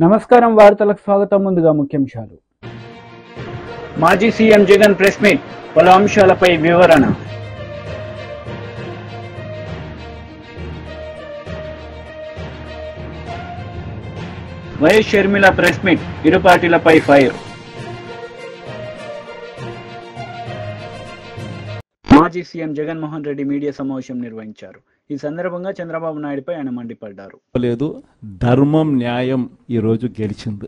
నమస్కారం వార్తలకు స్వాగతం. ముందుగా ముఖ్యాంశాలు. మాజీ సీఎం జగన్ ప్రెస్ మీట్, పలు అంశాలపై వివరణ. వైఎస్ షర్మిల ప్రెస్ మీట్, ఇరు పార్టీలపై ఫైర్. మాజీ సీఎం జగన్మోహన్ రెడ్డి మీడియా సమావేశం నిర్వహించారు. ఈ సందర్భంగా చంద్రబాబు నాయుడుపై ఆయన మండిపడ్డారు. లేదు, ధర్మం న్యాయం ఈరోజు గెలిచింది.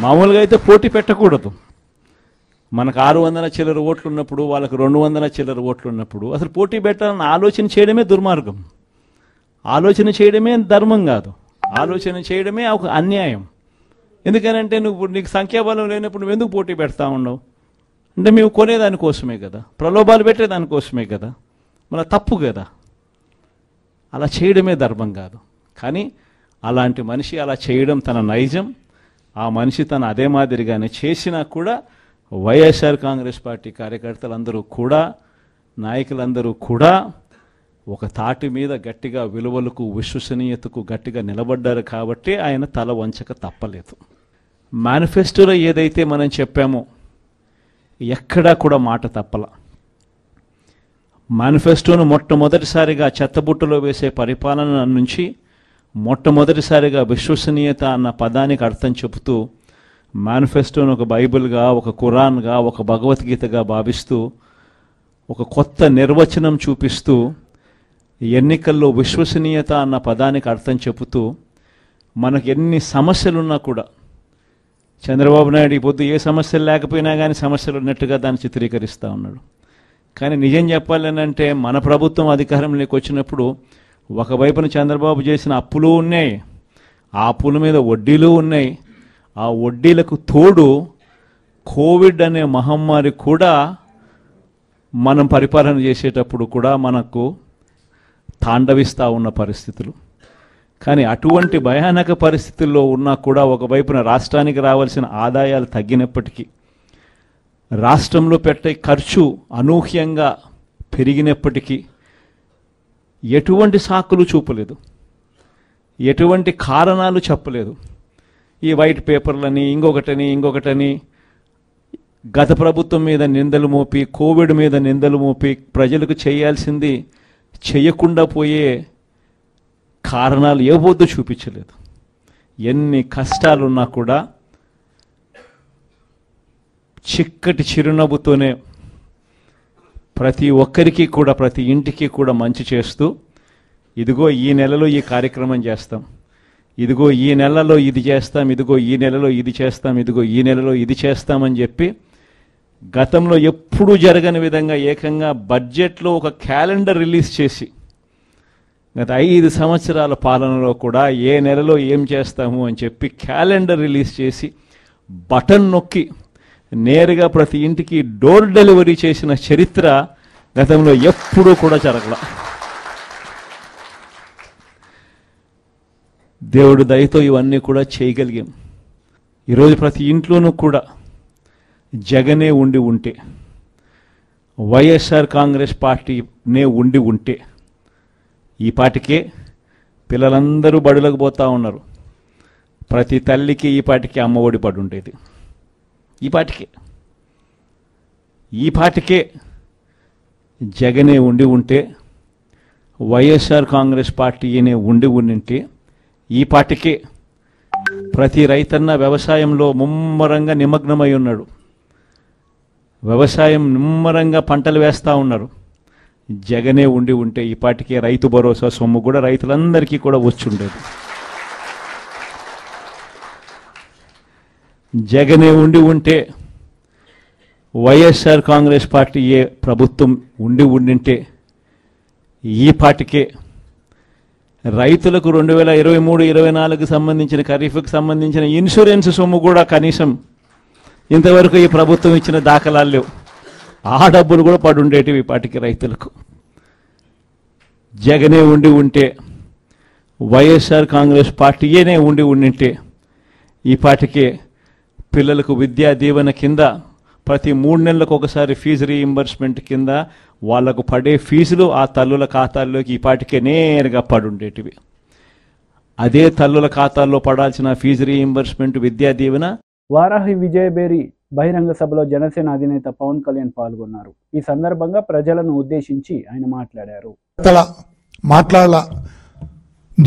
మామూలుగా అయితే పోటీ పెట్టకూడదు. మనకు 600 చిల్లర ఓట్లు ఉన్నప్పుడు, వాళ్ళకు 200 చిల్లర ఓట్లు ఉన్నప్పుడు అసలు పోటీ పెట్టాలని ఆలోచన చేయడమే దుర్మార్గం. ఆలోచన చేయడమే ధర్మం కాదు, ఆలోచన చేయడమే ఒక అన్యాయం. ఎందుకనంటే నీకు సంఖ్యాబలం లేనప్పుడు నువ్వు ఎందుకు పోటీ పెడతా ఉన్నావు అంటే మేము కొనేదానికోసమే కదా, ప్రలోభాలు పెట్టేదానికోసమే కదా, మన తప్పు కదా. అలా చేయడమే ధర్మం కాదు. కానీ అలాంటి మనిషి అలా చేయడం తన నైజం. ఆ మనిషి తన అదే మాదిరిగానే చేసినా కూడా వైఎస్ఆర్ కాంగ్రెస్ పార్టీ కార్యకర్తలందరూ కూడా, నాయకులందరూ కూడా ఒక తాటి మీద గట్టిగా విలువలకు, విశ్వసనీయతకు గట్టిగా నిలబడ్డారు కాబట్టి ఆయన తల వంచక తప్పలేదు. మేనిఫెస్టోలో ఏదైతే మనం చెప్పామో ఎక్కడా కూడా మాట తప్పల. మేనిఫెస్టోను మొట్టమొదటిసారిగా చెత్తబుట్టలో వేసే పరిపాలన నుంచి మొట్టమొదటిసారిగా విశ్వసనీయత అన్న పదానికి అర్థం చెబుతూ మేనిఫెస్టోను ఒక బైబిల్గా, ఒక ఖురాన్గా, ఒక భగవద్గీతగా భావిస్తూ ఒక కొత్త నిర్వచనం చూపిస్తూ ఎన్నికల్లో విశ్వసనీయత అన్న పదానికి అర్థం చెబుతూ మనకు ఎన్ని సమస్యలున్నా కూడా చంద్రబాబు నాయుడు ఈ పొద్దు ఏ సమస్యలు లేకపోయినా కానీ సమస్యలు ఉన్నట్టుగా దాన్ని చిత్రీకరిస్తూ ఉన్నాడు. కానీ నిజం చెప్పాలనంటే మన ప్రభుత్వం అధికారంలోకి వచ్చినప్పుడు ఒకవైపున చంద్రబాబు చేసిన అప్పులు ఉన్నాయి, ఆ అప్పుల మీద వడ్డీలు ఉన్నాయి. ఆ వడ్డీలకు తోడు కోవిడ్ అనే మహమ్మారి కూడా మనం పరిపాలన చేసేటప్పుడు కూడా మనకు తాండవిస్తూ ఉన్న పరిస్థితులు. కానీ అటువంటి భయానక పరిస్థితుల్లో ఉన్నా కూడా ఒకవైపున రాష్ట్రానికి రావాల్సిన ఆదాయాలు తగ్గినప్పటికీ, రాష్ట్రంలో పెట్టే ఖర్చు అనూహ్యంగా పెరిగినప్పటికీ ఎటువంటి సాకులు చూపలేదు, ఎటువంటి కారణాలు చెప్పలేదు. ఈ వైట్ పేపర్లని ఇంకొకటని గత ప్రభుత్వం మీద నిందలు మోపి, కోవిడ్ మీద నిందలు మోపి ప్రజలకు చేయాల్సింది చేయకుండా పోయే కారణాలు ఏ పొద్దు చూపించలేదు. ఎన్ని కష్టాలున్నా కూడా చిక్కటి చిరునవ్వుతోనే ప్రతి ఒక్కరికి కూడా, ప్రతి ఇంటికి కూడా మంచి చేస్తూ, ఇదిగో ఈ నెలలో ఈ కార్యక్రమం చేస్తాం, ఇదిగో ఈ నెలలో ఇది చేస్తాం, ఇదిగో ఈ నెలలో ఇది చేస్తాం, ఇదిగో ఈ నెలలో ఇది చేస్తామని చెప్పి గతంలో ఎప్పుడూ జరగని విధంగా ఏకంగా బడ్జెట్లో ఒక క్యాలెండర్ రిలీజ్ చేసి గత 5 సంవత్సరాల పాలనలో కూడా ఏ నెలలో ఏం చేస్తాము అని చెప్పి క్యాలెండర్ రిలీజ్ చేసి బటన్ నొక్కి నేరుగా ప్రతి ఇంటికి డోర్ డెలివరీ చేసిన చరిత్ర గతంలో ఎప్పుడూ కూడా జరగల. దేవుడు దయతో ఇవన్నీ కూడా చేయగలిగాం. ఈరోజు ప్రతి ఇంట్లోనూ కూడా జగనే ఉండి ఉంటే, వైఎస్ఆర్ కాంగ్రెస్ పార్టీనే ఉండి ఉంటే ఈ పాటికే పిల్లలందరూ బడులకు పోతూ ఉన్నారు. ప్రతి తల్లికి ఈ పాటికి అమ్మఒడి పడి ఉండేది. ఈ పాటికే జగనే ఉండి ఉంటే, వైఎస్ఆర్ కాంగ్రెస్ పార్టీనే ఉండి ఉండింటే ఈ పాటికే ప్రతి రైతన్న వ్యవసాయంలో ముమ్మరంగా నిమగ్నమై ఉన్నాడు. వ్యవసాయం నిమ్మరంగా పంటలు వేస్తూ ఉన్నారు. జగనే ఉండి ఉంటే ఈ పాటికే రైతు భరోసా సొమ్ము కూడా రైతులందరికీ కూడా వచ్చి ఉండేది. జగనే ఉండి ఉంటే, వైఎస్ఆర్ కాంగ్రెస్ పార్టీ ప్రభుత్వం ఉండింటే ఈ పాటికే రైతులకు 2023-24 సంబంధించిన ఖరీఫ్కి సంబంధించిన ఇన్సూరెన్స్ సొమ్ము కూడా కనీసం ఇంతవరకు ఈ ప్రభుత్వం ఇచ్చిన దాఖలాలు లేవు. ఆ డబ్బులు కూడా పడి ఉండేటివి ఈ పాటికి రైతులకు. జగనే ఉండి ఉంటే, వైఎస్ఆర్ కాంగ్రెస్ పార్టీనే ఉండింటే ఈ పాటికే పిల్లలకు విద్యా దీవెన కింద ప్రతి 3 నెలలకు ఒకసారి ఫీజు రీయింబర్స్మెంట్ కింద వాళ్లకు పడే ఫీజులు ఆ తల్లుల ఖాతాల్లోకి ఈ పాటికే నేరుగా పడి ఉండేటివి. అదే తల్లుల ఖాతాల్లో పడాల్సిన ఫీజు రీయింబర్స్మెంట్, విద్యా దీవెన. వారాహి విజయబేరి బహిరంగ సభలో జనసేన అధినేత పవన్ కళ్యాణ్ పాల్గొన్నారు. ఈ సందర్భంగా ప్రజలను ఉద్దేశించి ఆయన మాట్లాడారు. మాట్లాడాల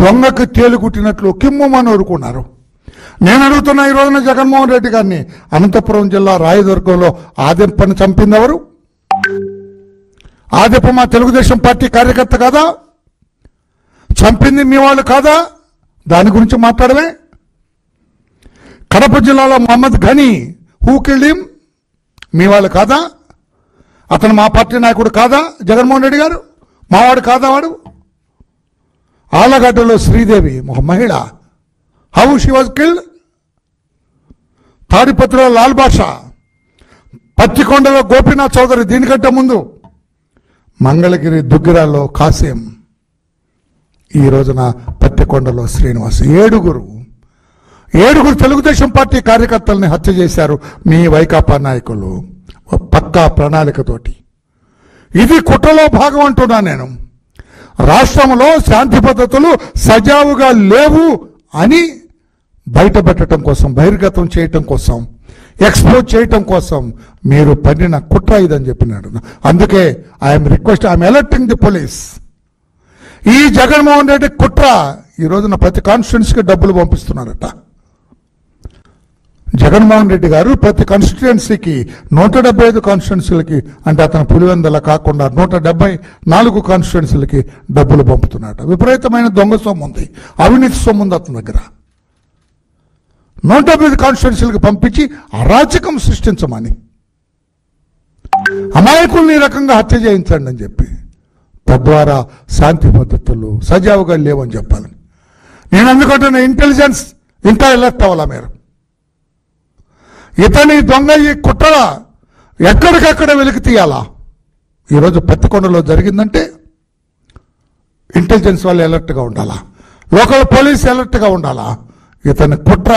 దొంగకు తేలు కుట్టినట్లు కిమ్మని ఊరుకున్నారు. నేను అడుగుతున్నా ఈ రోజున జగన్మోహన్ రెడ్డి గారిని, అనంతపురం జిల్లా రాయదుర్గంలో ఆదిప్పని చంపింది ఎవరు? ఆదిప్ప మా తెలుగుదేశం పార్టీ కార్యకర్త కాదా? చంపింది మీ వాళ్ళు కాదా? దాని గురించి మాట్లాడమే. కడప జిల్లాలో మహమ్మద్ ఘనీ హూ కిల్డ్ హిమ్, మీ వాళ్ళు కాదా? అతను మా పార్టీ నాయకుడు కాదా? జగన్మోహన్ రెడ్డి గారు మావాడు కాదా? వాడు ఆలగడ్డలో శ్రీదేవి ఒక మహిళ, హౌ షీ వాజ్ కిల్డ్. తాడిపత్రిలో లాల్ బాషా, పత్తికొండలో గోపీనాథ్ చౌదరి, దీనికంటే ముందు మంగళగిరి దుగ్గిరాల్లో కాసిం, ఈ రోజున పత్తికొండలో శ్రీనివాస్. ఏడుగురు తెలుగుదేశం పార్టీ కార్యకర్తల్ని హత్య చేశారు మీ వైకాపా నాయకులు పక్కా ప్రణాళికతోటి. ఇది కుట్రలో భాగం అంటున్నా నేను. రాష్ట్రంలో శాంతి పద్ధతులు సజావుగా లేవు అని బయటపెట్టడం కోసం, బహిర్గతం చేయటం కోసం, ఎక్స్పోజ్ చేయటం కోసం మీరు పన్నిన కుట్ర ఇదని చెప్పినాడు. అందుకే ఐఎమ్ అలర్టింగ్ ది పోలీస్. ఈ జగన్మోహన్ రెడ్డి కుట్ర ఈ రోజున ప్రతి కాన్స్టిట్యున్సీకి డబ్బులు పంపిస్తున్నారట. జగన్మోహన్ రెడ్డి గారు ప్రతి కాన్స్టిట్యుయెన్సీకి 175 కాన్స్టిట్యున్సీలకి, అంటే అతను పులివెందల కాకుండా 174 కాన్స్టిట్యున్సీలకి డబ్బులు పంపుతున్నాడు. విపరీతమైన దొంగ సొమ్ము ఉంది, అవినీతి సొమ్ము ఉంది అతని దగ్గర. 175 కాన్స్టిట్యున్సీలకు పంపించి అరాచకం సృష్టించమని, అమాయకుల్ని ఈ రకంగా హత్య చేయించండి అని చెప్పి, తద్వారా శాంతి పద్ధతులు సజావుగా లేవని చెప్పాలని నేను అందుకుంటున్న. ఇంటెలిజెన్స్ ఇంకా ఎలర్ట్ అవ్వాలా మీరు? ఇతని దొంగ ఈ కుట్ర ఎక్కడికక్కడ వెలికి తీయాలా? ఈరోజు పత్తికొండలో జరిగిందంటే ఇంటెలిజెన్స్ వాళ్ళు అలర్ట్గా ఉండాలా, లోకల్ పోలీస్ అలర్ట్గా ఉండాలా. ఇతని కుట్ర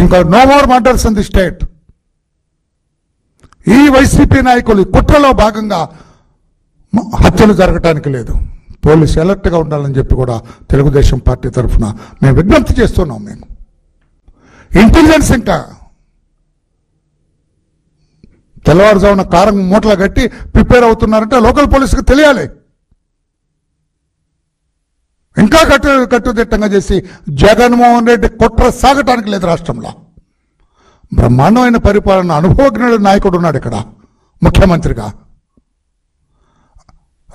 ఇంకా no more murders in the state. ఈ వైసీపీ నాయకులు కుట్రలో భాగంగా హత్యలు జరగటానికి లేదు. పోలీసు అలర్ట్గా ఉండాలని చెప్పి కూడా తెలుగుదేశం పార్టీ తరఫున మేము విజ్ఞప్తి చేస్తున్నాం. మేము ఇంటెలిజెన్స్ ఇంకా తెల్లవారుజామున కారం మూటలు కట్టి ప్రిపేర్ అవుతున్నారంటే లోకల్ పోలీసుకు తెలియాలి. ఇంకా కట్టుదిట్టంగా చేసి జగన్మోహన్ రెడ్డి కుట్ర సాగటానికి లేదు. రాష్ట్రంలో బ్రహ్మాండమైన పరిపాలన, అనుభవజ్ఞుడు నాయకుడు ఉన్నాడు ఇక్కడ ముఖ్యమంత్రిగా.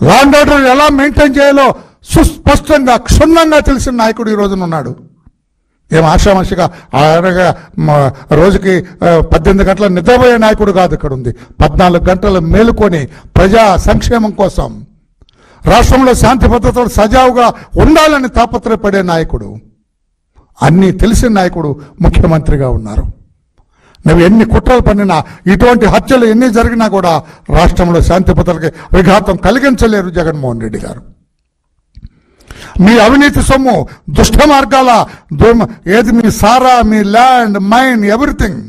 లా అండ్ ఆర్డర్ ఎలా మెయింటైన్ చేయాలో సుస్పష్టంగా క్షుణ్ణంగా తెలిసిన నాయకుడు ఈ రోజున ఉన్నాడు. ఏం ఆషామాషిగా రోజుకి 18 గంటల నిద్రపోయే నాయకుడు కాదు ఇక్కడ ఉంది. 14 గంటలు మేలుకొని ప్రజా సంక్షేమం కోసం, రాష్ట్రంలో శాంతి భద్రతలు సజావుగా ఉండాలని తాపత్రయపడే నాయకుడు, అన్నీ తెలిసిన నాయకుడు ముఖ్యమంత్రిగా ఉన్నారు. నువ్వు ఎన్ని కుట్రలు పన్నినా, ఇటువంటి హత్యలు ఎన్ని జరిగినా కూడా రాష్ట్రంలో శాంతి భద్రతలకి విఘాతం కలిగించలేరు జగన్మోహన్ రెడ్డి గారు. మీ అవినీతి సొమ్ము, దుష్ట మార్గాల ఏది, మీ సారా, మీ ల్యాండ్, మైన్, ఎవ్రీథింగ్,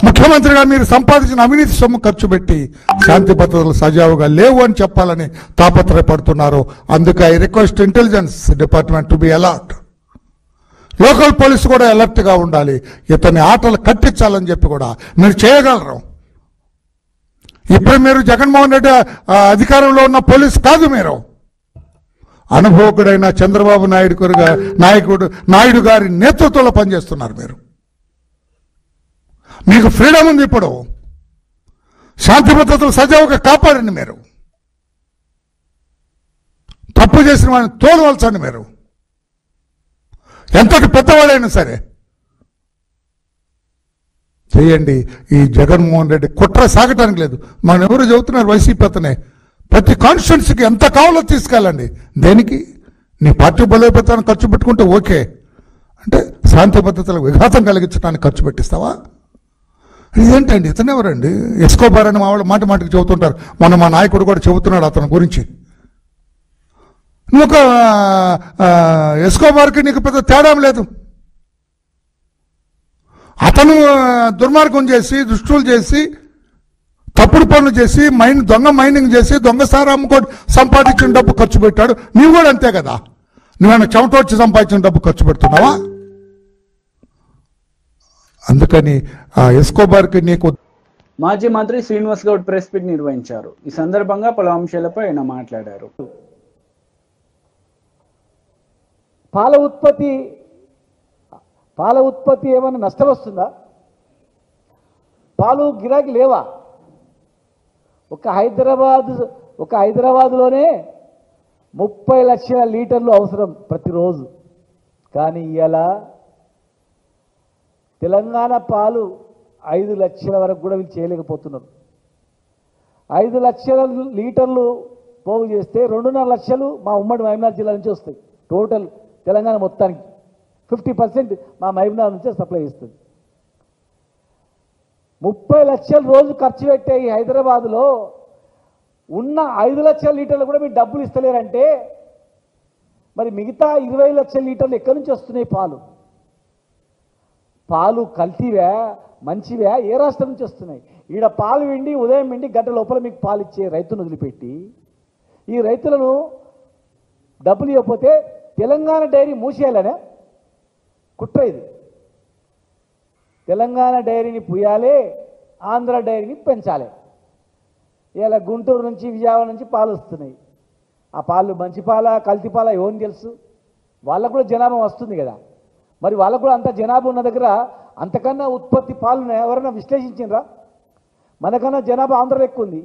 ముఖ్యమంత్రిగా మీరు సంపాదించిన అవినీతి సొమ్ము ఖర్చు పెట్టి శాంతి భద్రతలు సజావుగా లేవు అని చెప్పాలని తాపత్రయపడుతున్నారు. అందుకే I request intelligence department to be alert. Local police కూడా అలర్ట్గా ఉండాలి. ఇతని ఆటలు కట్టించాలని చెప్పి కూడా మీరు చేయగలరు. ఇప్పుడు మీరు జగన్మోహన్ రెడ్డి అధికారంలో ఉన్న పోలీసు కాదు, మీరు అనుభవకుడైన చంద్రబాబు నాయుడు గారి నేతృత్వంలో పనిచేస్తున్నారు. మీకు ఫ్రీడమ్ ఉంది. ఇప్పుడు శాంతి భద్రతలు సజావుగా కాపాడండి. మీరు తప్పు చేసిన వాడిని తోలువలచండి. మీరు ఎంతటి పెద్దవాళ్ళైనా సరే చేయండి. ఈ జగన్మోహన్ రెడ్డి కుట్ర సాగటానికి లేదు. మనం ఎవరు చెబుతున్నారు, వైసీపీ అతనే ప్రతి కాన్స్టిట్యున్సీకి ఎంత కావాలో తీసుకెళ్ళండి. దేనికి? నీ పార్టీ బలోపేతాన్ని ఖర్చు పెట్టుకుంటే ఓకే, అంటే శాంతి భద్రతలకు విఘాతం కలిగించడానికి ఖర్చు పెట్టిస్తావా? ఇదేంటండి? ఇతను ఎవరండి? ఎస్కోబార్ అని మా వాళ్ళు మాటికి చెబుతుంటారు. మొన్న మా నాయకుడు కూడా చెబుతున్నాడు అతని గురించి. నువ్వు ఒక ఎస్కోబార్కి నీకు పెద్ద తేడా లేదు. అతను దుర్మార్గం చేసి, దుష్టులు చేసి, తప్పుడు పనులు చేసి, దొంగ మైనింగ్ చేసి, దొంగ సారా అమ్ముకొని సంపాదించిన డబ్బు ఖర్చు పెట్టాడు. నీవు కూడా అంతే కదా. నువ్వేమైనా చెమట వచ్చి సంపాదించిన డబ్బు ఖర్చు పెడుతున్నావా? అందుకని ఆ ఎస్కోబార్కి నీకు. మాజీ మంత్రి శ్రీనివాస్ గౌడ్ ప్రెస్ మీట్ నిర్వహించారు. ఈ సందర్భంగా పలు అంశాలపై ఆయన మాట్లాడారు. పాల ఉత్పత్తి ఏమైనా నష్టం వస్తుందా? పాలు గిరాకీ లేవా? ఒక హైదరాబాద్లోనే 30 లక్షల లీటర్లు అవసరం ప్రతిరోజు. కానీ ఇలా తెలంగాణ పాలు 5 లక్షల వరకు కూడా వీళ్ళు చేయలేకపోతున్నారు. 5 లక్షల లీటర్లు పోగు చేస్తే 2.5 లక్షలు మా ఉమ్మడి మహబూబ్నగర్ జిల్లా నుంచి వస్తాయి. టోటల్ తెలంగాణ మొత్తానికి 50% మా మహబూబ్నగర్ నుంచే సప్లై చేస్తుంది. 30 లక్షల రోజు ఖర్చు పెట్టే ఈ హైదరాబాద్లో ఉన్న 5 లక్షల లీటర్లు కూడా మీరు డబ్బులు ఇస్తలేరంటే మరి మిగతా 20 లక్షల లీటర్లు ఎక్కడి నుంచి వస్తున్నాయి? పాలు కల్తీవా మంచివా? ఏ రాష్ట్రం నుంచి వస్తున్నాయి? ఈడ పాలు విండి ఉదయం విండి గంట లోపల మీకు పాలు ఇచ్చే రైతును వదిలిపెట్టి ఈ రైతులను డబ్బులు ఇవ్వకపోతే తెలంగాణ డైరీ మూసేయాలనే కుట్ర ఇది. తెలంగాణ డైరీని పుయ్యాలి, ఆంధ్ర డైరీని పెంచాలి. ఇలా గుంటూరు నుంచి విజయవాడ నుంచి పాలు వస్తున్నాయి. ఆ పాలు మంచి పాల కల్తీ పాల ఎవరిని తెలుసు? వాళ్ళకు కూడా జనాభా వస్తుంది కదా. మరి వాళ్ళకు కూడా అంత జనాభా ఉన్న దగ్గర అంతకన్నా ఉత్పత్తి పాలను ఎవరైనా విశ్లేషించినరా? మనకన్నా జనాభా ఆంధ్రలో ఎక్కువ ఉంది.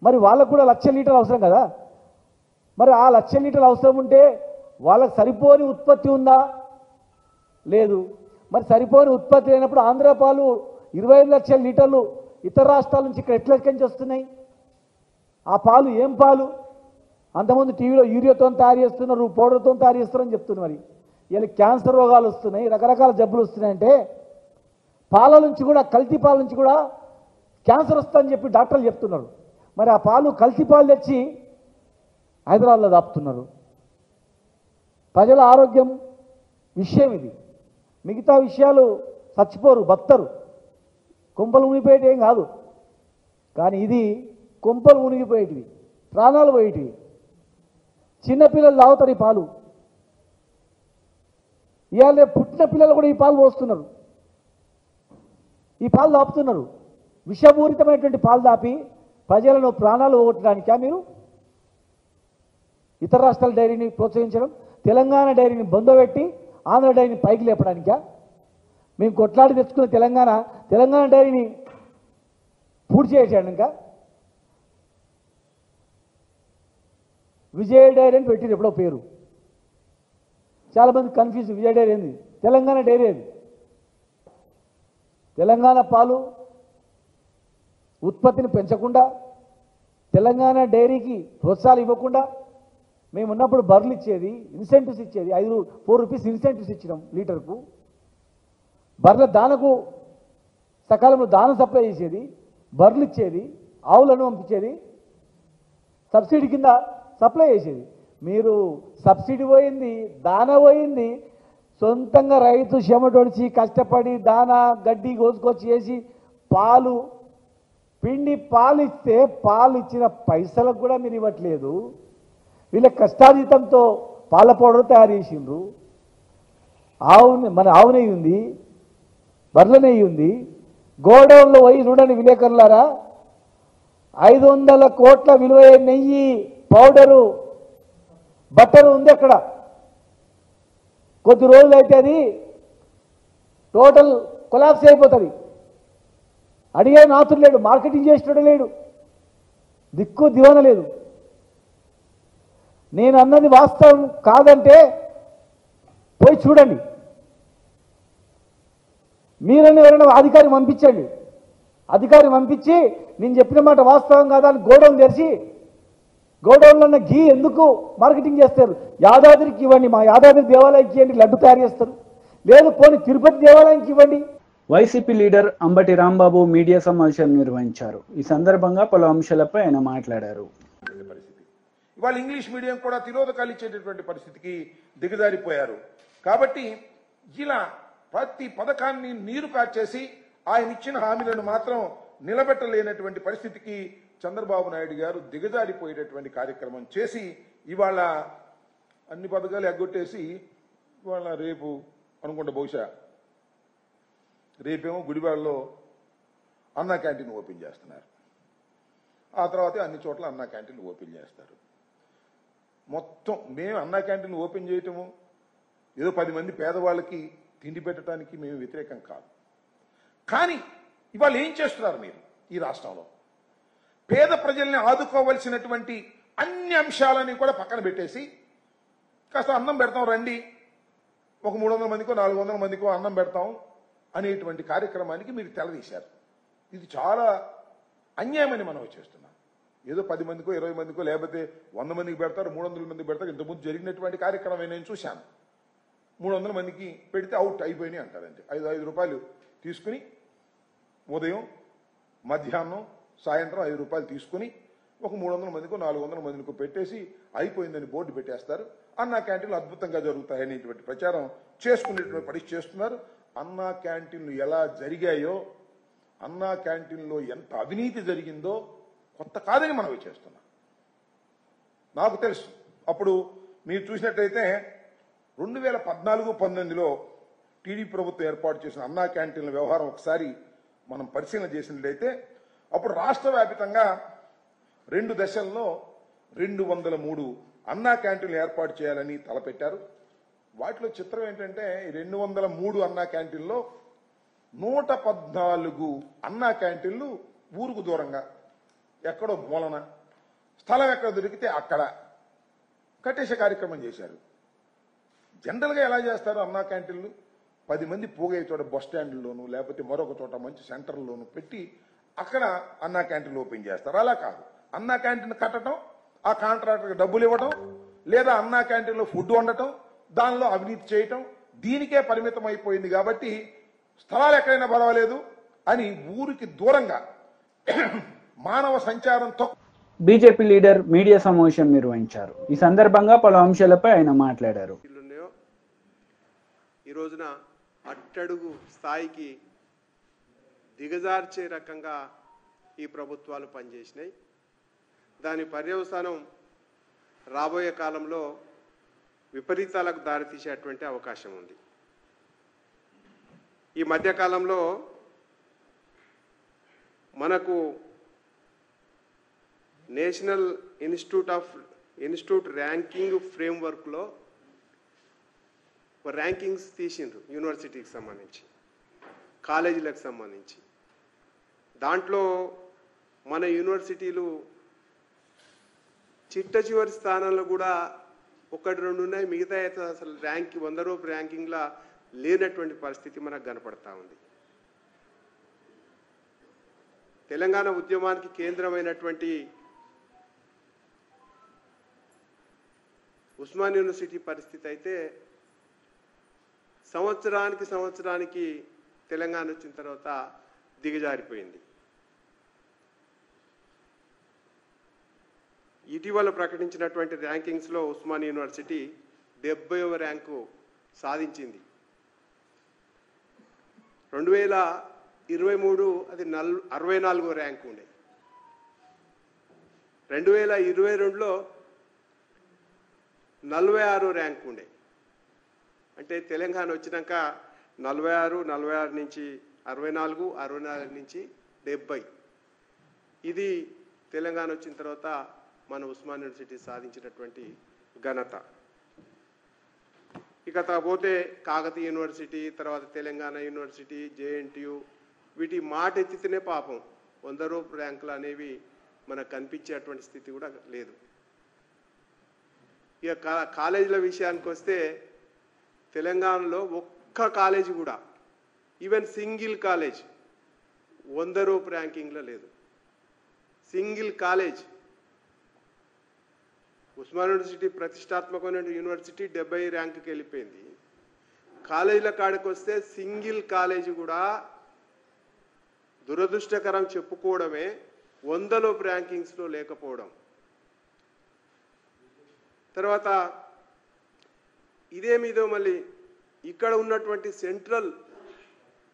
మరి వాళ్ళకు కూడా 1,00,000 లీటర్లు అవసరం కదా. మరి ఆ 1,00,000 లీటర్లు అవసరం ఉంటే వాళ్ళకి సరిపోని ఉత్పత్తి ఉందా? లేదు. మరి సరిపోని ఉత్పత్తి లేనప్పుడు ఆంధ్ర పాలు 25 లక్షల లీటర్లు ఇతర రాష్ట్రాల నుంచి ఇక్కడ ఎట్లెక్కించి వస్తున్నాయి? ఆ పాలు ఏం పాలు? అంతకుముందు టీవీలో యూరియాతో తయారు చేస్తున్నారు, పౌడర్తో తయారు చేస్తున్నారని చెప్తున్నారు. మరి ఇలా క్యాన్సర్ రోగాలు వస్తున్నాయి, రకరకాల జబ్బులు వస్తున్నాయంటే పాల నుంచి కూడా, కల్తీ పాల నుంచి కూడా క్యాన్సర్ వస్తుందని చెప్పి డాక్టర్లు చెప్తున్నారు. మరి ఆ పాలు కల్తీ పాలు తెచ్చి హైదరాబాద్లో దాపుతున్నారు. ప్రజల ఆరోగ్యం విషయం ఇది. మిగతా విషయాలు చచ్చిపోరు, బతరు, కొంపలు మునిగిపోయేటి ఏం కాదు. కానీ ఇది కొంపలు మునిగిపోయేటివి, ప్రాణాలు పోయేటివి. చిన్నపిల్లలు తాగుతారు ఈ పాలు. ఇవాళ పుట్టిన పిల్లలు కూడా ఈ పాలు పోస్తున్నారు, ఈ పాలు దాపుతున్నారు. విషపూరితమైనటువంటి పాలు దాపి ప్రజలను ప్రాణాలు పోగొట్టడానికా మీరు ఇతర రాష్ట్రాల డైరీని ప్రోత్సహించడం? తెలంగాణ డైరీని బొందబెట్టి ఆంధ్ర డైరీని పైకి లేపడానికా? మేము కొట్లాడి తెచ్చుకున్న తెలంగాణ డైరీని పూర్తి చేసేయడానికా? విజయ డైరీ అని పెట్టింది ఎప్పుడో పేరు. చాలామంది కన్ఫ్యూజ్, విజయ డైరీ ఏంది? తెలంగాణ డైరీ అది. తెలంగాణ పాలు ఉత్పత్తిని పెంచకుండా, తెలంగాణ డైరీకి ప్రోత్సాహాలు ఇవ్వకుండా, మేము ఉన్నప్పుడు బర్రెలు ఇచ్చేది, ఇన్సెంటివ్స్ ఇచ్చేది, 4 రూపీస్ ఇన్సెంటివ్స్ ఇచ్చినాం లీటర్కు. బర్రెల దానకు సకాలంలో దానం సప్లై చేసేది, బర్రెలు ఇచ్చేది, ఆవులను పంపించేది, సబ్సిడీ కింద సప్లై చేసేది. మీరు సబ్సిడీ పోయింది, దానా పోయింది, సొంతంగా రైతు చెమటొడిచి కష్టపడి దానా గడ్డి కోసుకొచ్చి వేసి పాలు పిండి పాలు ఇస్తే పాలు ఇచ్చిన పైసలకు కూడా మీరు ఇవ్వట్లేదు. వీళ్ళ కష్టాతీతంతో పాల పౌడర్ తయారు చేసిండ్రు. మన ఆవు నెయ్యి ఉంది, బర్రెల నెయ్యి ఉంది. గోడౌన్లో పోయి చూడండి విలేకరులారా, 500 కోట్ల విలువైన నెయ్యి, పౌడరు, బట్టరు ఉంది అక్కడ. కొద్ది రోజులు అయితే అది టోటల్ కొలాప్స్ అయిపోతుంది. అడిగే నాతుడు లేడు, మార్కెటింగ్ చేసేటోడు లేడు, దిక్కు దివాన లేదు. నేను అన్నది వాస్తవం కాదంటే పోయి చూడండి. మీరని ఎవరైనా అధికారి పంపించండి. అధికారి పంపించి నేను చెప్పిన మాట వాస్తవం కాదా అని గోడౌన్ తెరిచి, గోడౌన్లో ఉన్న ఘీ ఎందుకు మార్కెటింగ్ చేస్తారు? యాదాద్రికి ఇవ్వండి, మా యాదాద్రి దేవాలయానికి ఇవ్వండి, లడ్డు తయారు చేస్తారు. లేదు పోనీ తిరుపతి దేవాలయానికి ఇవ్వండి. YCP leader Ambati Rambabu media సమావేశం నిర్వహించారు. ఈ సందర్భంగా పలు అంశాలపై ఆయన మాట్లాడారు. ఇవాళ ఇంగ్లీష్ మీడియం కూడా తిరోధకాలు ఇచ్చేటటువంటి పరిస్థితికి దిగజారిపోయారు. కాబట్టి ఇలా ప్రతి పథకాన్ని నీరు కార్చేసి ఆయన ఇచ్చిన హామీలను మాత్రం నిలబెట్టలేనటువంటి పరిస్థితికి చంద్రబాబు నాయుడు గారు దిగజారిపోయేటటువంటి కార్యక్రమం చేసి ఇవాళ అన్ని పథకాలు ఎగ్గొట్టేసి వాళ్ళ రేపు అనుకుంటా బహుశా రేపేమో గుడివాడలో అన్నా క్యాంటీన్ ఓపెన్ చేస్తున్నారు. ఆ తర్వాత అన్ని చోట్ల అన్నా క్యాంటీన్ ఓపెన్ చేస్తారు. మొత్తం మేము అన్నా క్యాంటీన్ ఓపెన్ చేయటము ఏదో 10 మంది పేదవాళ్ళకి తిండి పెట్టడానికి మేము వ్యతిరేకం కాదు. కానీ ఇవాళ ఏం చేస్తున్నారు మీరు ఈ రాష్ట్రంలో? పేద ప్రజల్ని ఆదుకోవలసినటువంటి అన్ని అంశాలని కూడా పక్కన పెట్టేసి కాస్త అన్నం పెడతాం రండి, ఒక 300 మందికో 400 మందికో అన్నం పెడతాం అనేటువంటి కార్యక్రమానికి మీరు తెలదీశారు. ఇది చాలా అన్యాయమని మనం చేస్తున్నాం. ఏదో 10 మందికో 20 మందికో లేకపోతే 100 మందికి పెడతారు, 300 మందికి పెడతారు. ఇంతకుముందు జరిగినటువంటి కార్యక్రమం నేను చూశాను. 300 మందికి పెడితే అవుట్ అయిపోయినాయి అంటారంటే 5 రూపాయలు తీసుకుని ఉదయం మధ్యాహ్నం సాయంత్రం 5 రూపాయలు తీసుకుని ఒక 300 మందికో 400 మందికో పెట్టేసి అయిపోయిందని బోర్డు పెట్టేస్తారు. అన్నా క్యాంటీన్లు అద్భుతంగా జరుగుతాయనేటువంటి ప్రచారం చేసుకునేటువంటి పరిస్థితి చేస్తున్నారు. అన్నా క్యాంటీన్లు ఎలా జరిగాయో, అన్నా క్యాంటీన్లో ఎంత అవినీతి జరిగిందో కొత్త కాదని మనం చేస్తున్నాం. నాకు తెలుసు. అప్పుడు మీరు చూసినట్టయితే 2014-19లో టీడీపీ ప్రభుత్వం ఏర్పాటు చేసిన అన్నా క్యాంటీన్ల వ్యవహారం ఒకసారి మనం పరిశీలన చేసినట్లయితే అప్పుడు రాష్ట్ర వ్యాప్తంగా 2 దశల్లో 203 అన్నా క్యాంటీన్లు ఏర్పాటు చేయాలని తలపెట్టారు. వాటిలో చిత్రం ఏంటంటే 203 అన్నా క్యాంటీన్లో 114 అన్నా క్యాంటీన్లు ఊరుకు దూరంగా ఎక్కడో మూలన స్థలం ఎక్కడ దొరికితే అక్కడ కట్టేసే కార్యక్రమం చేశారు. జనరల్గా ఎలా చేస్తారు అన్నా క్యాంటీన్లు? 10 మంది పోగే చోట బస్ స్టాండ్లోను లేకపోతే మరొక చోట మంచి సెంటర్లోను పెట్టి అక్కడ అన్నా క్యాంటీన్లు ఓపెన్ చేస్తారు. అలా కాదు, అన్నా క్యాంటీన్ కట్టడం, ఆ కాంట్రాక్టర్కి డబ్బులు ఇవ్వడం, లేదా అన్నా క్యాంటీన్లో ఫుడ్ వండటం, దానిలో అవినీతి చేయటం, దీనికే పరిమితం అయిపోయింది. కాబట్టి స్థలాలు ఎక్కడైనా పర్వాలేదు అని ఊరికి దూరంగా మానవ సంచారంతో బీజేపీ లీడర్ మీడియా సమావేశం నిర్వహించారు. ఈ సందర్భంగా పలు అంశాలపై ఆయన మాట్లాడారు. ఈ రోజున అట్టడుగు స్థాయికి దిగజార్చే రకంగా ఈ ప్రభుత్వాలు పనిచేసినాయి. దాని పర్యవసానం రాబోయే కాలంలో విపరీతాలకు దారితీసేటువంటి అవకాశం ఉంది. ఈ మధ్యకాలంలో మనకు నేషనల్ ఇన్స్టిట్యూట్ ర్యాంకింగ్ ఫ్రేమ్వర్క్లో ర్యాంకింగ్స్ తీసిండ్రు యూనివర్సిటీకి సంబంధించి, కాలేజీలకు సంబంధించి. దాంట్లో మన యూనివర్సిటీలు చిట్ట చివరి స్థానంలో కూడా 1-2 ఉన్నాయి. మిగతా అయితే అసలు 100 రూపాయల ర్యాంకింగ్లా లేనటువంటి పరిస్థితి మనకు కనపడతా ఉంది. తెలంగాణ ఉద్యమానికి కేంద్రమైనటువంటి ఉస్మాన్ యూనివర్సిటీ పరిస్థితి అయితే సంవత్సరానికి తెలంగాణ వచ్చిన తర్వాత దిగజారిపోయింది. ఇటీవల ప్రకటించినటువంటి ర్యాంకింగ్స్లో ఉస్మాన్ యూనివర్సిటీ 70వ ర్యాంకు సాధించింది. 2023 అది 64వ ర్యాంకు ఉండే. 2022లో 46వ ర్యాంకు ఉండే. అంటే తెలంగాణ వచ్చినాక 46 నుంచి 64, 64 నుంచి 70. ఇది తెలంగాణ వచ్చిన తర్వాత మన ఉస్మాన్ యూనివర్సిటీ సాధించినటువంటి ఘనత. ఇక పోతే కాకతీయ యూనివర్సిటీ, తర్వాత తెలంగాణ యూనివర్సిటీ, జేఎన్టీయు, వీటి మాట ఎత్తితేనే పాపం 100 రూపాయల ర్యాంకులు అనేవి మనకు కనిపించేటువంటి స్థితి కూడా లేదు. ఇక కాలేజీల విషయానికి వస్తే తెలంగాణలో ఒక్క కాలేజీ కూడా, ఈవెన్ సింగిల్ కాలేజ్ 100 రూపాయల ర్యాంకింగ్లో లేదు. Single college. ఉస్మాన్ యూనివర్సిటీ ప్రతిష్టాత్మకమైన యూనివర్సిటీ 70 ర్యాంకుకి వెళ్ళిపోయింది. కాలేజీల కాడికి వస్తే సింగిల్ కాలేజీ కూడా దురదృష్టకరం చెప్పుకోవడమే 100 లోపు ర్యాంకింగ్స్లో లేకపోవడం. తర్వాత ఇదేమిదో మళ్ళీ ఇక్కడ ఉన్నటువంటి సెంట్రల్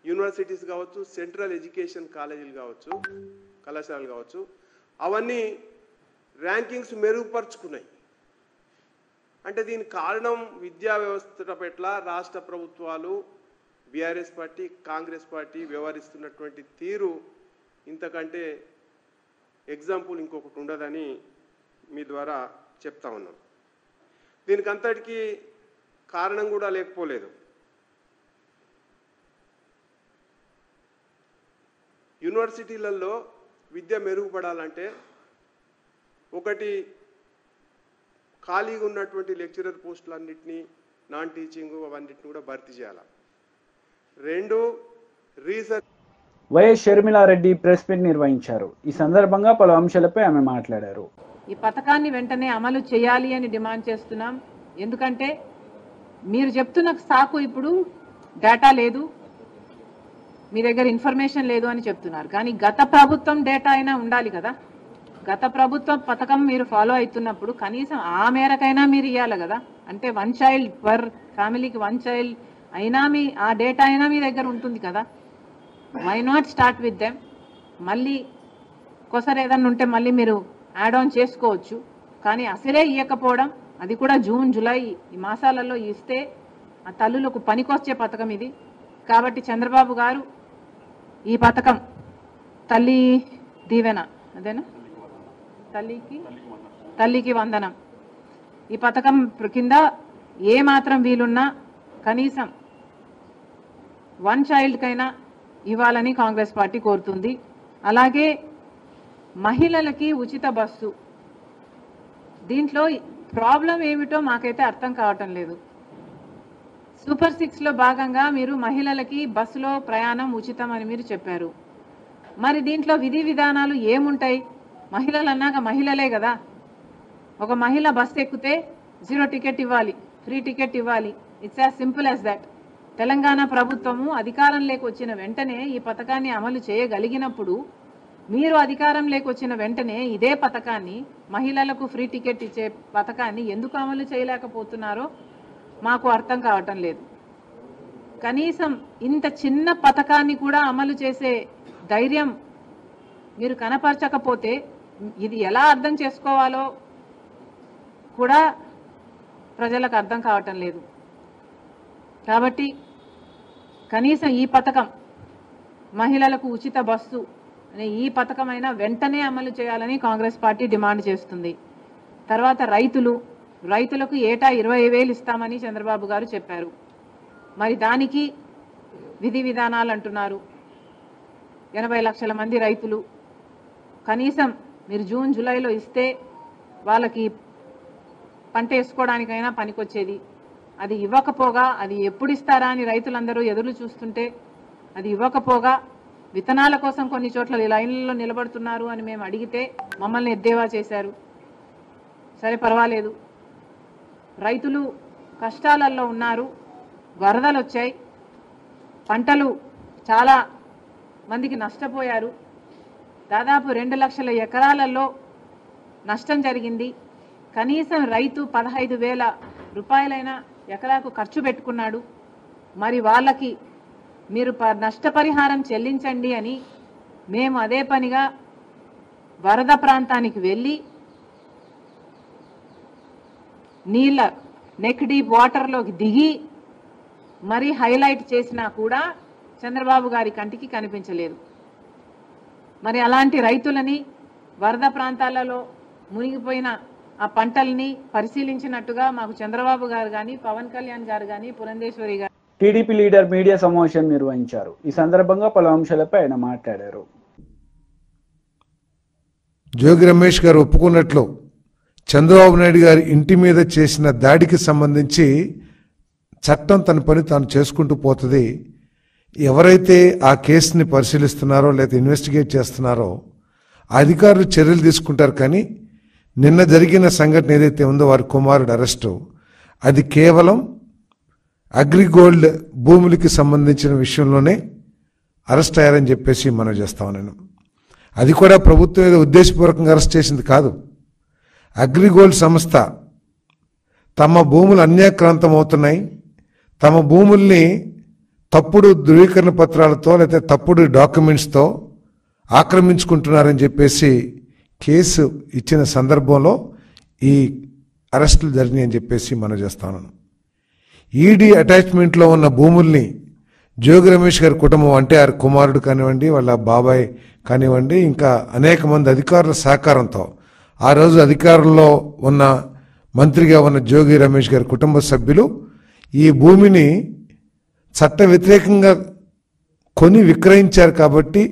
యూనివర్సిటీస్ కావచ్చు, సెంట్రల్ ఎడ్యుకేషన్ కాలేజీలు కావచ్చు, కళాశాలలు కావచ్చు, అవన్నీ ర్యాంకింగ్స్ మెరుగుపరుచుకున్నాయి. అంటే దీనికి కారణం విద్యా వ్యవస్థ పట్ల రాష్ట్ర ప్రభుత్వాలు, బీఆర్ఎస్ పార్టీ, కాంగ్రెస్ పార్టీ వ్యవహరిస్తున్నటువంటి తీరు ఇంతకంటే ఎగ్జాంపుల్ ఇంకొకటి ఉండదని మీ ద్వారా చెప్తా ఉన్నాం. దీనికి అంతటికీ కారణం కూడా లేకపోలేదు. యూనివర్సిటీలలో విద్య మెరుగుపడాలంటే ఒకటి ఖాళీగా ఉన్నటువంటి లెక్చరర్ పోస్టులన్నింటినీ, నాన్ టీచింగ్ అవన్నిటిని కూడా భర్తీ చేయాలి. రెండు, research. YS Sharmila Reddy press meet నిర్వహించారు. ఈ సందర్భంగా పలు అంశాలపై ఆమె మాట్లాడారు. ఈ పథకాన్ని వెంటనే అమలు చేయాలి అని డిమాండ్ చేస్తున్నాం. ఎందుకంటే మీరు చెప్తున్న సాకు ఇప్పుడు డేటా లేదు, మీ దగ్గర ఇన్ఫర్మేషన్ లేదు అని చెప్తున్నారు. కానీ గత ప్రభుత్వం డేటా అయినా ఉండాలి కదా. గత ప్రభుత్వం పథకం మీరు ఫాలో అవుతున్నప్పుడు కనీసం ఆ మేరకైనా మీరు ఇవ్వాలి కదా. అంటే 1 చైల్డ్ పర్ ఫ్యామిలీకి 1 చైల్డ్ అయినా ఆ డేటా అయినా మీ దగ్గర ఉంటుంది కదా. Why not start with them? మళ్ళీ కొసరు ఏదన్నా ఉంటే మళ్ళీ మీరు యాడ్ ఆన్ చేసుకోవచ్చు. కానీ అసలే ఇవ్వకపోవడం, అది కూడా జూన్, జూలై ఈ మాసాలలో ఇస్తే ఆ తల్లులకు పనికొచ్చే పథకం ఇది. కాబట్టి చంద్రబాబు గారు ఈ పథకం తల్లి దీవెన, అదేనా, తల్లికి వందనం, ఈ పథకం కింద ఏ మాత్రం వీలున్నా కనీసం 1 చైల్డ్కైనా ఇవ్వాలని కాంగ్రెస్ పార్టీ కోరుతుంది. అలాగే మహిళలకి ఉచిత బస్సు, దీంట్లో ప్రాబ్లం ఏమిటో మాకైతే అర్థం కావటం లేదు. సూపర్ 6లో భాగంగా మీరు మహిళలకి బస్సులో ప్రయాణం ఉచితం అని మీరు చెప్పారు. మరి దీంట్లో విధి విధానాలు ఏముంటాయి? మహిళలు అన్నాక మహిళలే కదా. ఒక మహిళ బస్సు ఎక్కితే 0 టికెట్ ఇవ్వాలి, ఫ్రీ టికెట్ ఇవ్వాలి. It's as simple as that. Telangana ప్రభుత్వము అధికారంలోకి వచ్చిన వెంటనే ఈ పథకాన్ని అమలు చేయగలిగినప్పుడు మీరు అధికారంలోకి వచ్చిన వెంటనే ఇదే పథకాన్ని, మహిళలకు ఫ్రీ టికెట్ ఇచ్చే పథకాన్ని ఎందుకు అమలు చేయలేకపోతున్నారో మాకు అర్థం కావటం లేదు. కనీసం ఇంత చిన్న పథకాన్ని కూడా అమలు చేసే ధైర్యం మీరు కనపరచకపోతే ఇది ఎలా అర్థం చేసుకోవాలో కూడా ప్రజలకు అర్థం కావటం లేదు. కాబట్టి కనీసం ఈ పథకం, మహిళలకు ఉచిత బస్సు అనే ఈ పథకమైనా వెంటనే అమలు చేయాలని కాంగ్రెస్ పార్టీ డిమాండ్ చేస్తుంది. తర్వాత రైతులకు ఏటా 20,000 ఇస్తామని చంద్రబాబు గారు చెప్పారు. మరి దానికి విధి విధానాలు అంటున్నారు. 80 లక్షల మంది రైతులు, కనీసం మీరు జూన్, జూలైలో ఇస్తే వాళ్ళకి పంట వేసుకోవడానికైనా పనికొచ్చేది. అది ఇవ్వకపోగా, అది ఎప్పుడు ఇస్తారా అని రైతులందరూ ఎదురు చూస్తుంటే అది ఇవ్వకపోగా విత్తనాల కోసం కొన్ని చోట్ల లైన్లలో నిలబడుతున్నారు అని మేము అడిగితే మమ్మల్ని ఎద్దేవా చేశారు. సరే పర్వాలేదు, రైతులు కష్టాలలో ఉన్నారు, వరదలు వచ్చాయి, పంటలు చాలా మందికి నష్టపోయారు. దాదాపు 2 లక్షల ఎకరాలలో నష్టం జరిగింది. కనీసం రైతు 15,000 రూపాయలైనా ఎకరాకు ఖర్చు పెట్టుకున్నాడు. మరి వాళ్ళకి మీరు నష్టపరిహారం చెల్లించండి అని మేము అదే పనిగా వరద ప్రాంతానికి వెళ్ళి నీళ్ళ నెక్ డీప్ వాటర్లోకి దిగి మరీ హైలైట్ చేసినా కూడా చంద్రబాబు గారి కంటికి కనిపించలేదు. మరి అలాంటి రైతులని, వరద ప్రాంతాలలో మునిగిపోయిన ఆ పంటల్ని పరిశీలించినట్టుగా మాకు చంద్రబాబు గారు కానీ, పవన్ కళ్యాణ్ గారు కానీ, పురంధేశ్వరి గారు. టీడీపీ లీడర్ మీడియా సమావేశం నిర్వహించారు. ఈ సందర్భంగా పలు అంశాలపై ఆయన మాట్లాడారు. జోగి రమేష్ గారు ఒప్పుకున్నట్లు చంద్రబాబు నాయుడు గారి ఇంటి మీద చేసిన దాడికి సంబంధించి చట్టం తన పని తాను చేసుకుంటూ పోతుంది. ఎవరైతే ఆ కేసుని పరిశీలిస్తున్నారో లేదా ఇన్వెస్టిగేట్ చేస్తున్నారో అధికారులు చర్యలు తీసుకుంటారు. కానీ నిన్న జరిగిన సంఘటన ఏదైతే ఉందో వారి కుమారుడు అరెస్టు, అది కేవలం అగ్రిగోల్డ్ భూములకి సంబంధించిన విషయంలోనే అరెస్ట్ అయ్యారని చెప్పేసి మనం చేస్తాం. నేను అది కూడా ప్రభుత్వం ఏదో ఉద్దేశపూర్వకంగా అరెస్ట్ చేసింది కాదు. అగ్రిగోల్డ్ సంస్థ తమ భూములు అన్యాక్రాంతం అవుతున్నాయి, తమ భూముల్ని తప్పుడు ధృవీకరణ పత్రాలతో లేదా తప్పుడు డాక్యుమెంట్స్తో ఆక్రమించుకుంటున్నారని చెప్పేసి కేసు ఇచ్చిన సందర్భంలో ఈ అరెస్టులు జరిగినాయి అని చెప్పేసి మనం చేస్తాను. ఈడీ అటాచ్మెంట్లో ఉన్న భూముల్ని జోగి రమేష్ గారి కుటుంబం అంటే వారి కుమారుడు కానివ్వండి, వాళ్ళ బాబాయ్ కానివ్వండి, ఇంకా అనేక మంది అధికారుల సహకారంతో ఆ రోజు అధికారంలో ఉన్న మంత్రిగా ఉన్న జోగి రమేష్ గారి కుటుంబ సభ్యులు ఈ భూమిని చట్ట వ్యతిరేకంగా కొని విక్రయించారు కాబట్టి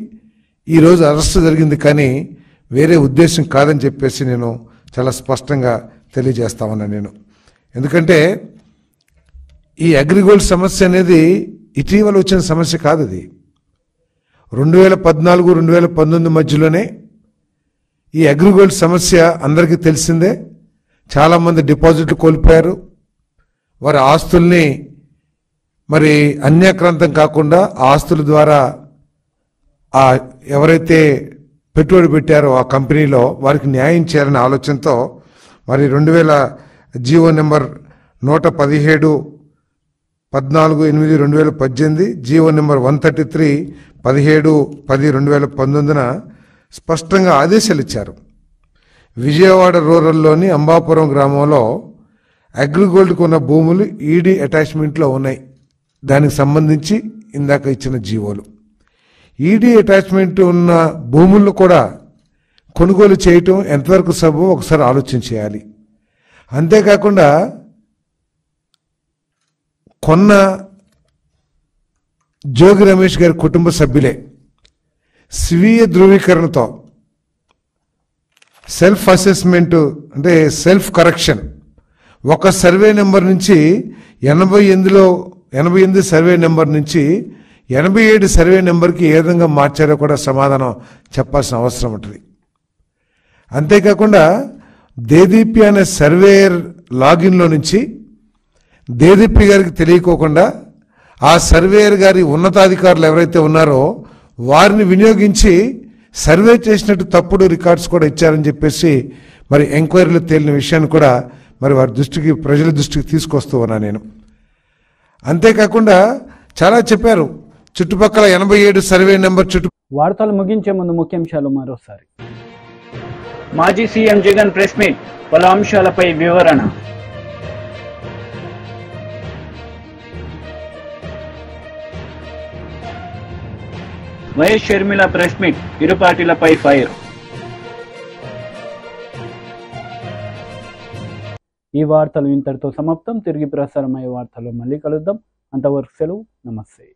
ఈరోజు అరెస్టు జరిగింది, కానీ వేరే ఉద్దేశం కాదని చెప్పేసి నేను చాలా స్పష్టంగా తెలియజేస్తా ఉన్నాను నేను. ఎందుకంటే ఈ అగ్రిగోల్డ్ సమస్య అనేది ఇటీవల వచ్చిన సమస్య కాదు. అది 2014-2019 మధ్యలోనే ఈ అగ్రిగోల్డ్ సమస్య అందరికీ తెలిసిందే. చాలామంది డిపాజిట్లు కోల్పోయారు. వారి ఆస్తుల్ని మరి అన్యాక్రాంతం కాకుండా ఆస్తుల ద్వారా ఎవరైతే పెట్టుబడి పెట్టారో ఆ కంపెనీలో వారికి న్యాయం చేయాలనే ఆలోచనతో మరి 2000 జీవో నెంబర్ 117/14/8/2018 జీవో నెంబర్ 133 17/10/2019 స్పష్టంగా ఆదేశాలు ఇచ్చారు. విజయవాడ రూరల్లోని అంబాపురం గ్రామంలో అగ్రిగోల్డ్కు ఉన్న భూములు ఈడీ అటాచ్మెంట్లో ఉన్నాయి. దానికి సంబంధించి ఇందాక ఇచ్చిన జీవోలు ఈడీ అటాచ్మెంట్ ఉన్న భూములను కూడా కొనుగోలు చేయటం ఎంతవరకు సబబో ఒకసారి ఆలోచన చేయాలి. అంతేకాకుండా కొన్న జోగి రమేష్ గారి కుటుంబ సభ్యులే స్వీయ ధృవీకరణతో సెల్ఫ్ అసెస్మెంట్ అంటే సెల్ఫ్ కరెక్షన్ ఒక సర్వే నెంబర్ నుంచి 88 సర్వే నెంబర్ నుంచి 87 సర్వే నెంబర్కి ఏ విధంగా మార్చారో కూడా సమాధానం చెప్పాల్సిన అవసరం ఉంటుంది. అంతేకాకుండా దేదీపి అనే సర్వేయర్ లాగిన్లో నుంచి దేదీపి గారికి తెలియకోకుండా ఆ సర్వేయర్ గారి ఉన్నతాధికారులు ఎవరైతే ఉన్నారో వారిని వినియోగించి సర్వే చేసినట్టు తప్పుడు రికార్డ్స్ కూడా ఇచ్చారని చెప్పేసి మరి ఎంక్వైరీలో తేలిన విషయాన్ని కూడా మరి వారి దృష్టికి ప్రజల దృష్టికి తీసుకొస్తూ ఉన్నా నేను. అంతేకాకుండా చాలా చెప్పారు. చుట్టుపక్కల 87 సర్వే నెంబర్ వార్తలు ముగించే ముందు ముఖ్యాంశాలు మరోసారి. మాజీ సీఎం జగన్ ప్రెస్ మీట్, పలు అంశాలపై వివరణ. వైఎస్ షర్మిల ప్రెస్ మీట్, ఇరు పార్టీలపై ఫైర్. ఈ వార్తలు ఇంతటితో సమాప్తం. తిరిగి ప్రసారమయ్యే వార్తలు మళ్ళీ కలుద్దాం. అంతవరకు సెలవు. నమస్తే.